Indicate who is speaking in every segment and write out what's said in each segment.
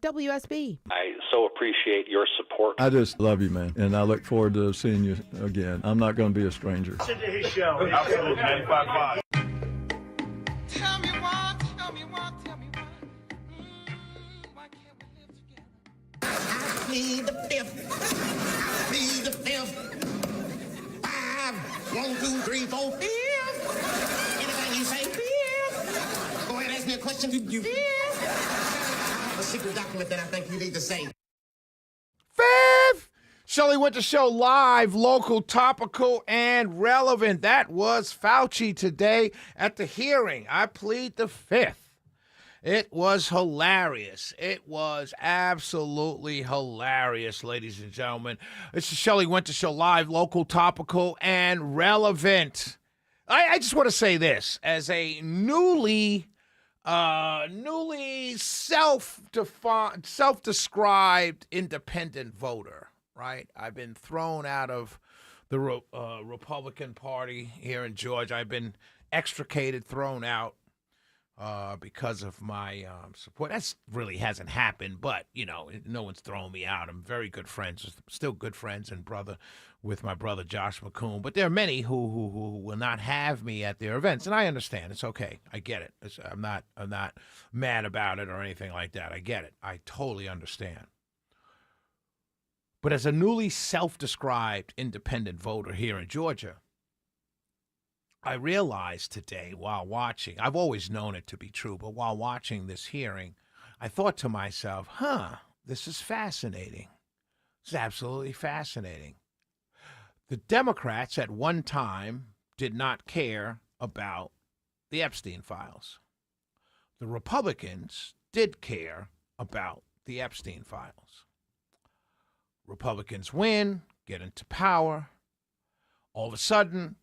Speaker 1: WSB.
Speaker 2: I so appreciate your support.
Speaker 3: I just love you, man, and I look forward to seeing you again. I'm not going to be a stranger.
Speaker 4: Listen to his show. Absolutely, 95.5.
Speaker 5: Tell me why, tell me why, tell me why. Why can't we live together? I plead the fifth. I plead the fifth. 5, 1, 2, 3, 4, 5. Anything you say, 5. Go ahead, ask me a question. You 5. I have a secret document that I think you need to say.
Speaker 6: Fifth! Shelley Winter Show live, local, topical, and relevant. That was Fauci today at the hearing. I plead the fifth. It was hilarious. It was absolutely hilarious, ladies and gentlemen. It's the Shelley Winter Show live, local, topical, and relevant. I just want to say this. As a newly self-described independent voter, right? I've been thrown out of the Republican Party here in Georgia. I've been extricated, thrown out because of my support. That really hasn't happened, but, you know, no one's thrown me out. I'm very good friends, still good friends and brother with my brother Josh McCoon. But there are many who will not have me at their events, and I understand. It's okay. I get it. I'm not mad about it or anything like that. I get it. I totally understand. But as a newly self-described independent voter here in Georgia, I realized today while watching, I've always known it to be true, but while watching this hearing, I thought to myself, this is fascinating. It's absolutely fascinating. The Democrats at one time did not care about the Epstein files. The Republicans did care about the Epstein files. Republicans win, get into power. All of a sudden,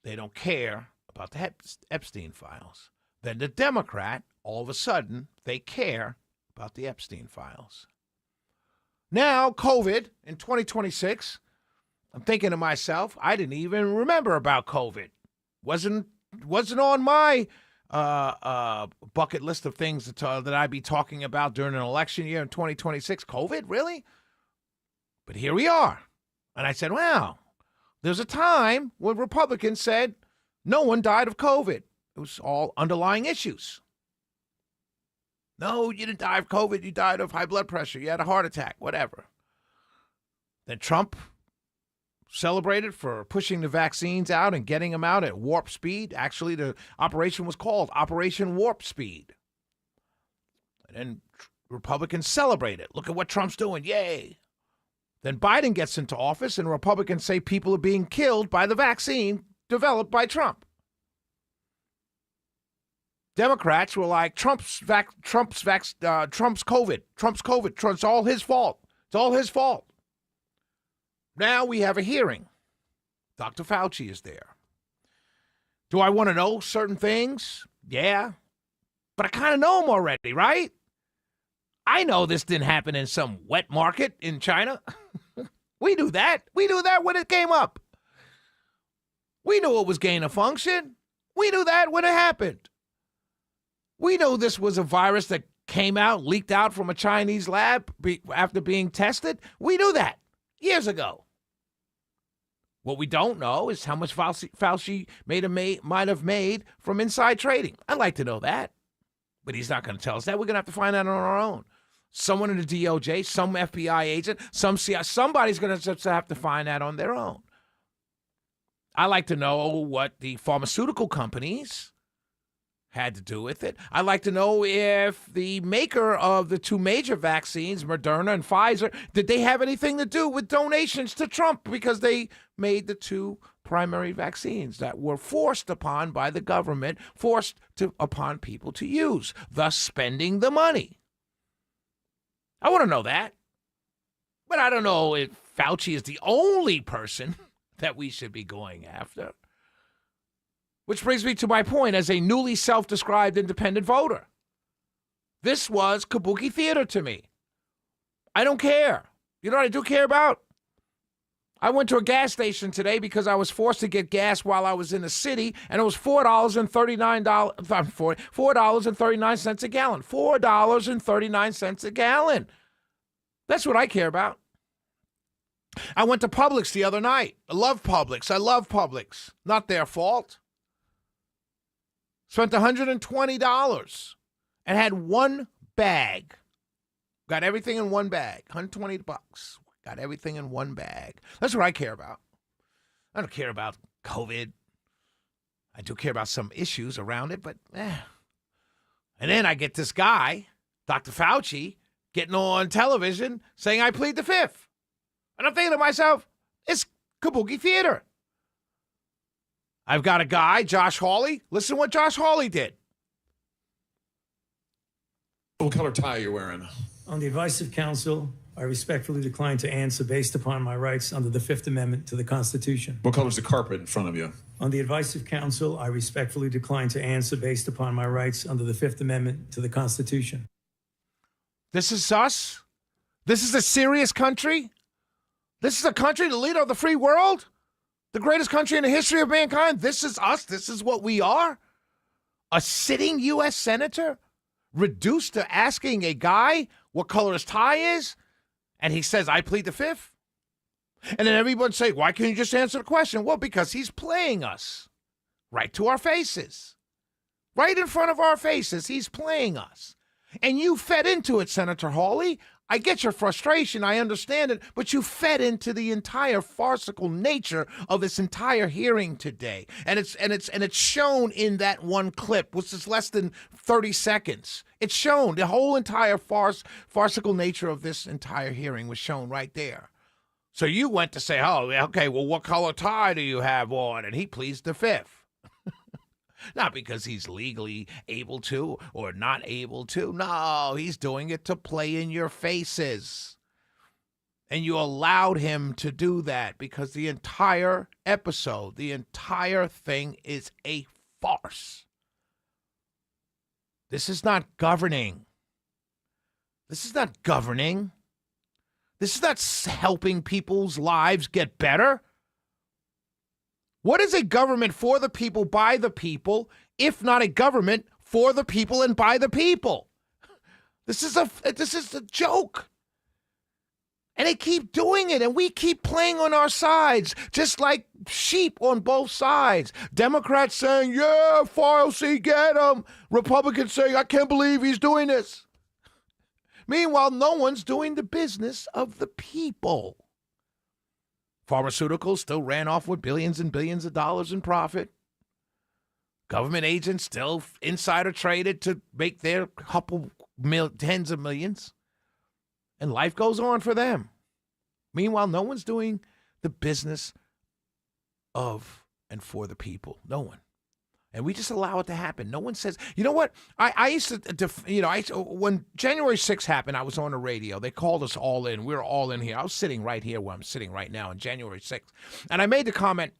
Speaker 6: they don't care about the Epstein files. Then the Democrat, all of a sudden, they care about the Epstein files. Now, COVID in 2026, I'm thinking to myself, I didn't even remember about COVID. Wasn't on my bucket list of things that I'd be talking about during an election year in 2026. COVID, really? But here we are. And I said, wow, there's a time when Republicans said no one died of COVID. It was all underlying issues. No, you didn't die of COVID. You died of high blood pressure. You had a heart attack, whatever. Then Trump celebrated for pushing the vaccines out and getting them out at warp speed. Actually, the operation was called Operation Warp Speed. And then Republicans celebrated. Look at what Trump's doing. Yay. Then Biden gets into office and Republicans say people are being killed by the vaccine developed by Trump. Democrats were like, Trump's COVID. It's all his fault. It's all his fault. Now we have a hearing. Dr. Fauci is there. Do I want to know certain things? Yeah. But I kind of know them already, right? I know this didn't happen in some wet market in China. We knew that. We knew that when it came up. We knew it was gain of function. We knew that when it happened. We know this was a virus that came out, leaked out from a Chinese lab after being tested. We knew that years ago. What we don't know is how much Fauci might have made from inside trading. I'd like to know that. But he's not going to tell us that. We're going to have to find out on our own. Someone in the DOJ, some FBI agent, some CIA, somebody's going to have to find that on their own. I like to know what the pharmaceutical companies had to do with it. I'd like to know if the maker of the two major vaccines, Moderna and Pfizer, did they have anything to do with donations to Trump because they made the two primary vaccines that were forced upon by the government, upon people to use, thus spending the money. I want to know that. But I don't know if Fauci is the only person that we should be going after. Which brings me to my point as a newly self-described independent voter. This was kabuki theater to me. I don't care. You know what I do care about? I went to a gas station today because I was forced to get gas while I was in the city, and it was $4.39 a gallon. $4.39 a gallon. That's what I care about. I went to Publix the other night. I love Publix. Not their fault. Spent $120 and had one bag. Got everything in one bag. $120. Got everything in one bag. That's what I care about. I don't care about COVID. I do care about some issues around it, but And then I get this guy, Dr. Fauci, getting on television saying I plead the fifth. And I'm thinking to myself, it's kabuki theater. I've got a guy, Josh Hawley. Listen to what Josh Hawley did.
Speaker 1: What color tie are you wearing?
Speaker 7: On the advice of counsel, I respectfully decline to answer based upon my rights under the Fifth Amendment to the Constitution.
Speaker 1: What color is the carpet in front of you?
Speaker 7: On the advice of counsel, I respectfully decline to answer based upon my rights under the Fifth Amendment to the Constitution.
Speaker 6: This is us? This is a serious country? This is a country, the leader of the free world? The greatest country in the history of mankind? This is us? This is what we are? A sitting U.S. senator reduced to asking a guy what color his tie is? And he says, I plead the fifth? And then everyone say, why can't you just answer the question? Well, because he's playing us right to our faces. Right in front of our faces, he's playing us. And you fed into it, Senator Hawley. I get your frustration. I understand it. But you fed into the entire farcical nature of this entire hearing today. And it's shown in that one clip, which is less than 30 seconds. It's shown. The whole entire farcical nature of this entire hearing was shown right there. So you went to say, oh, okay, well, what color tie do you have on? And he pleads the fifth. Not because he's legally able to or not able to. No, he's doing it to play in your faces. And you allowed him to do that because the entire episode, the entire thing is a farce. This is not governing. This is not governing. This is not helping people's lives get better. What is a government for the people, by the people, if not a government for the people and by the people? This is a joke. And they keep doing it, and we keep playing on our sides, just like sheep on both sides. Democrats saying, yeah, Fauci, get him. Republicans saying, I can't believe he's doing this. Meanwhile, no one's doing the business of the people. Pharmaceuticals still ran off with billions and billions of dollars in profit. Government agents still insider traded to make their couple tens of millions. And life goes on for them. Meanwhile, no one's doing the business of and for the people. No one. And we just allow it to happen. No one says, you know what? I used to, when January 6th happened, I was on the radio. They called us all in. We were all in here. I was sitting right here where I'm sitting right now on January 6th. And I made the comment,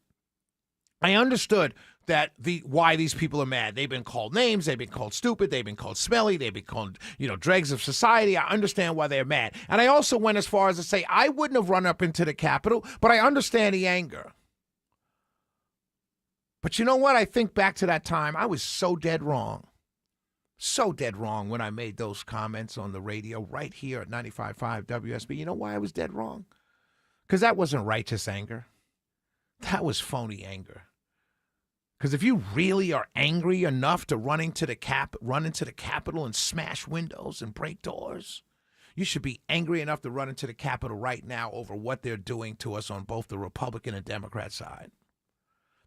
Speaker 6: I understood that why these people are mad. They've been called names. They've been called stupid. They've been called smelly. They've been called, dregs of society. I understand why they're mad. And I also went as far as to say I wouldn't have run up into the Capitol, but I understand the anger. But you know what? I think back to that time, I was so dead wrong. So dead wrong when I made those comments on the radio right here at 95.5 WSB. You know why I was dead wrong? Because that wasn't righteous anger. That was phony anger. Because if you really are angry enough to run into the Capitol and smash windows and break doors, you should be angry enough to run into the Capitol right now over what they're doing to us on both the Republican and Democrat side.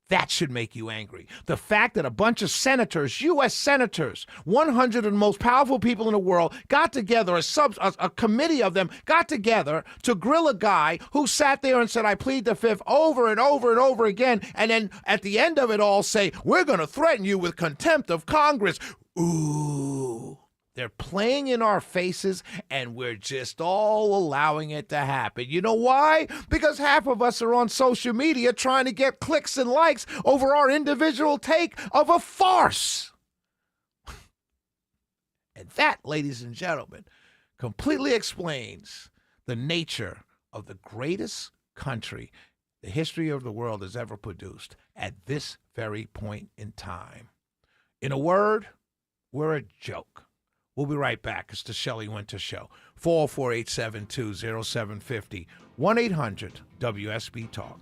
Speaker 6: That should make you angry. The fact that a bunch of senators, U.S. senators, 100 of the most powerful people in the world, got together, a committee of them got together to grill a guy who sat there and said, I plead the fifth over and over and over again, and then at the end of it all say, we're going to threaten you with contempt of Congress. Ooh. They're playing in our faces, and we're just all allowing it to happen. You know why? Because half of us are on social media trying to get clicks and likes over our individual take of a farce. And that, ladies and gentlemen, completely explains the nature of the greatest country the history of the world has ever produced at this very point in time. In a word, we're a joke. We'll be right back. It's the Shelley Winter Show. 404-872-0750. 1-800-WSB-TALK.